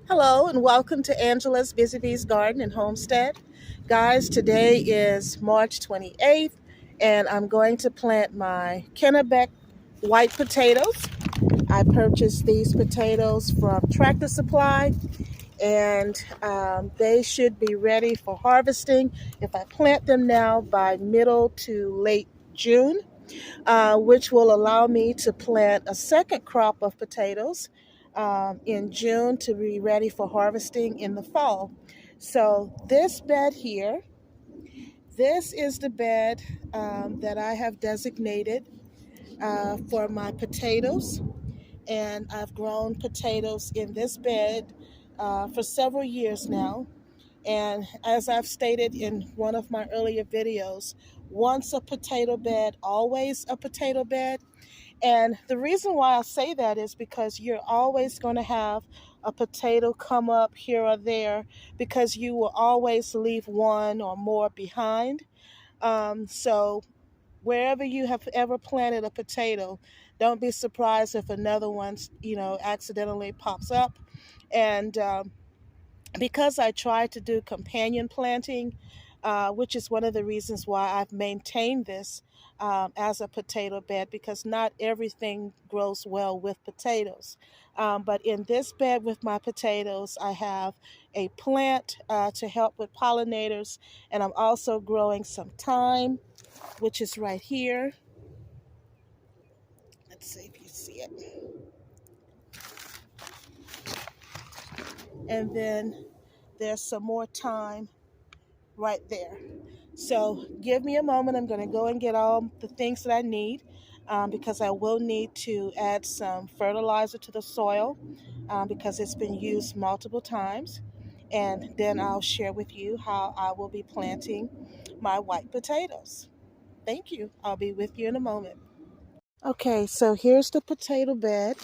Hello and welcome to Angela's Busy Bees Garden and Homestead. Guys, today is March 28th and I'm going to plant my Kennebec white potatoes. I purchased these potatoes from Tractor Supply and they should be ready for harvesting if I plant them now by middle to late June, which will allow me to plant a second crop of potatoes in June to be ready for harvesting in the fall. So this bed here, this is the bed that I have designated for my potatoes. And I've grown potatoes in this bed for several years now. And as I've stated in one of my earlier videos, once a potato bed, always a potato bed. And the reason why I say that is because you're always going to have a potato come up here or there because you will always leave one or more behind. So wherever you have ever planted a potato, don't be surprised if another one, accidentally pops up. And because I try to do companion planting, which is one of the reasons why I've maintained this as a potato bed, because not everything grows well with potatoes. But in this bed with my potatoes, I have a plant to help with pollinators, and I'm also growing some thyme, which is right here. Let's see if you see it. And then there's some more thyme right there. So give me a moment. I'm going to go and get all the things that I need because I will need to add some fertilizer to the soil because it's been used multiple times. And then I'll share with you how I will be planting my white potatoes. Thank you. I'll be with you in a moment. Okay, so here's the potato bed.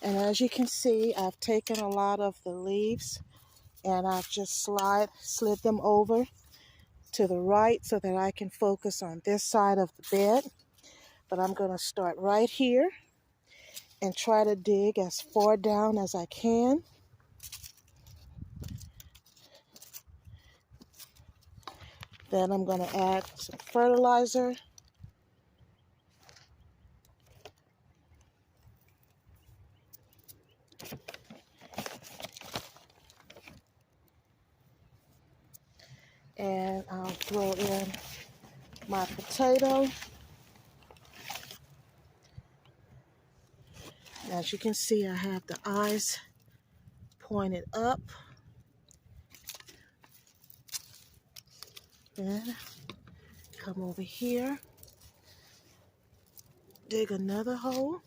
And as you can see, I've taken a lot of the leaves and I've just slid them over to the right so that I can focus on this side of the bed. But I'm going to start right here and try to dig as far down as I can. Then I'm going to add some fertilizer. And I'll throw in my potato. As you can see, I have the eyes pointed up. Then come over here, dig another hole.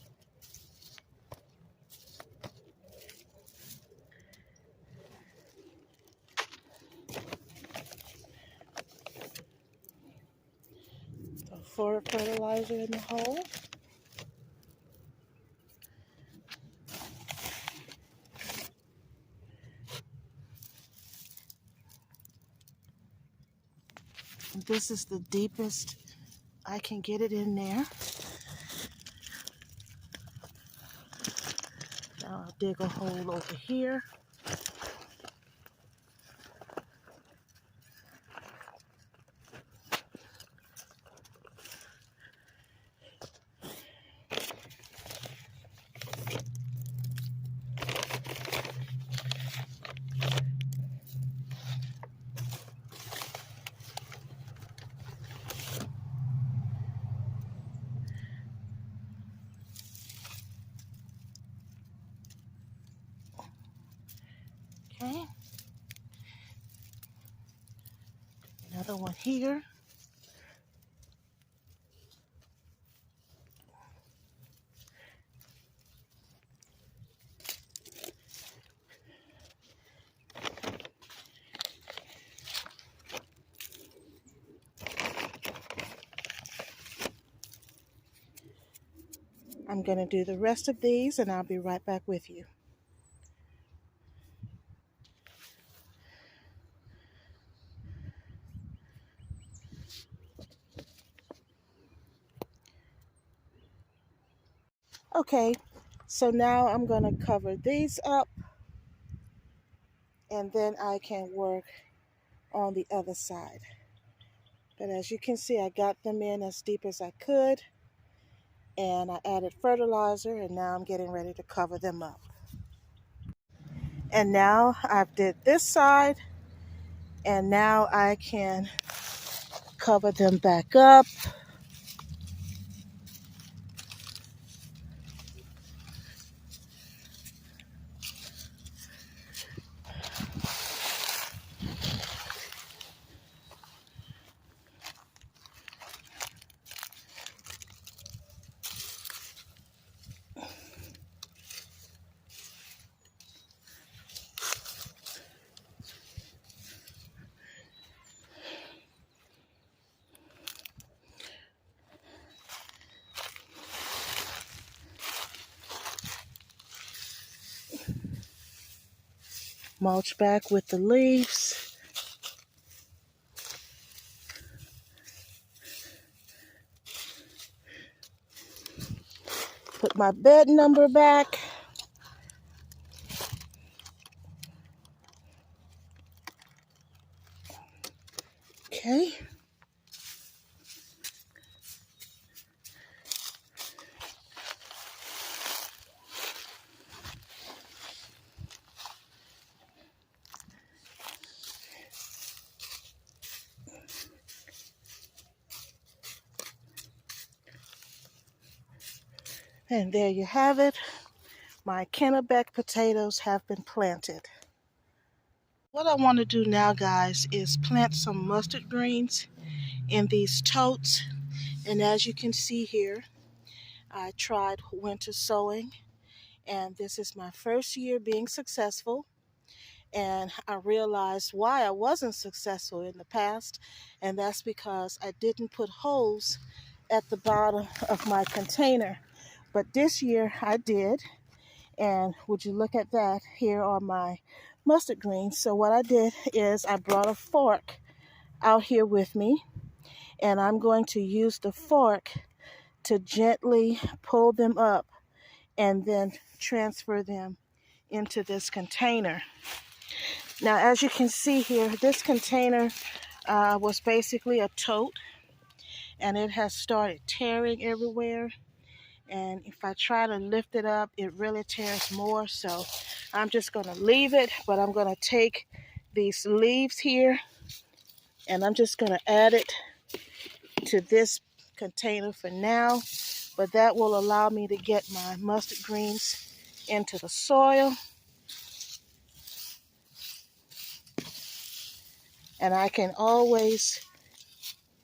Throw fertilizer in the hole. This is the deepest I can get it in there. Now I'll dig a hole over here. Okay. Another one here. I'm going to do the rest of these and I'll be right back with you. Okay, so now I'm going to cover these up and then I can work on the other side. But as you can see, I got them in as deep as I could, and I added fertilizer, and now I'm getting ready to cover them up. And now I've did this side, and now I can cover them back up. Mulch back with the leaves. Put my bed number back. Okay. And there you have it. My Kennebec potatoes have been planted. What I want to do now, guys, is plant some mustard greens in these totes. And as you can see here, I tried winter sowing, and this is my first year being successful. And I realized why I wasn't successful in the past, and that's because I didn't put holes at the bottom of my container. But this year I did, and would you look at that? Here are my mustard greens. So what I did is I brought a fork out here with me, and I'm going to use the fork to gently pull them up and then transfer them into this container. Now, as you can see here, this container was basically a tote, and it has started tearing everywhere. And if I try to lift it up, it really tears more. So I'm just going to leave it, but I'm going to take these leaves here, and I'm just going to add it to this container for now. But that will allow me to get my mustard greens into the soil. And I can always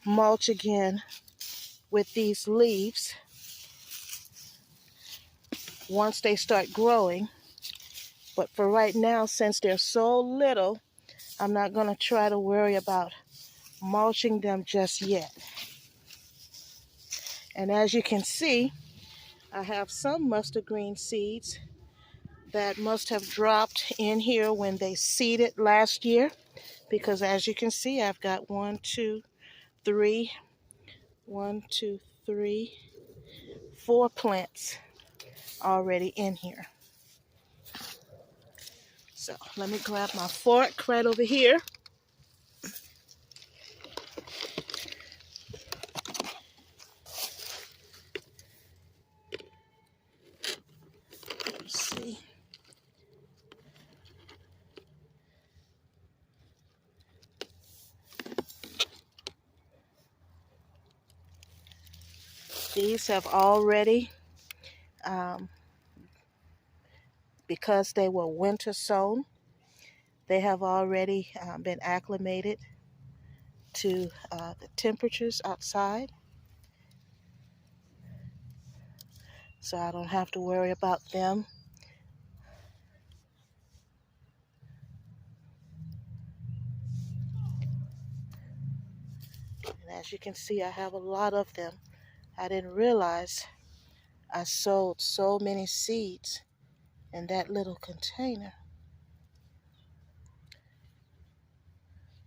mulch again with these leaves once they start growing. But for right now, since they're so little, I'm not going to try to worry about mulching them just yet. And as you can see, I have some mustard green seeds that must have dropped in here when they seeded last year, because as you can see, I've got 1, 2, 3, 4 plants already in here. So let me grab my fork right over here. Let's see. These have already, because they were winter sown, they have already been acclimated to the temperatures outside. So I don't have to worry about them. And as you can see, I have a lot of them. I didn't realize I sowed so many seeds in that little container.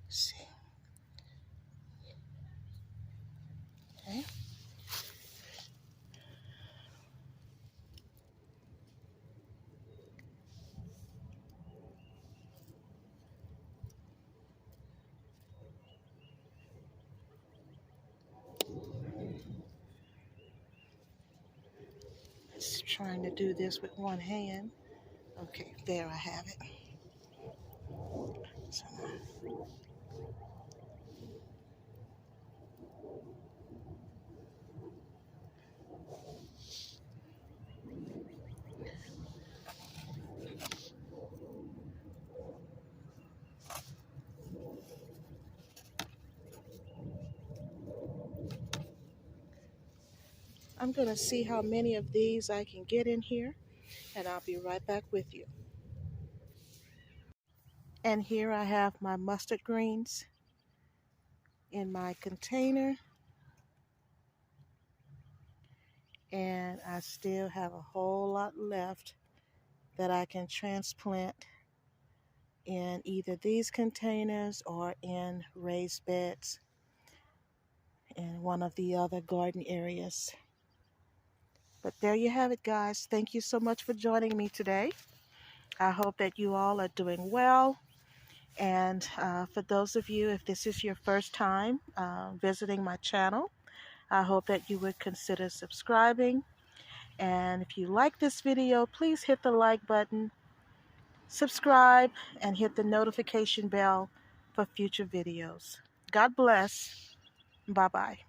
Let's see. Okay. trying to do this with one hand. Okay, there I have it. So I'm going to see how many of these I can get in here, and I'll be right back with you. And here I have my mustard greens in my container, and I still have a whole lot left that I can transplant in either these containers or in raised beds in one of the other garden areas. But there you have it, guys. Thank you so much for joining me today. I hope that you all are doing well. And for those of you, if this is your first time visiting my channel, I hope that you would consider subscribing. And if you like this video, please hit the like button, subscribe, and hit the notification bell for future videos. God bless. Bye-bye.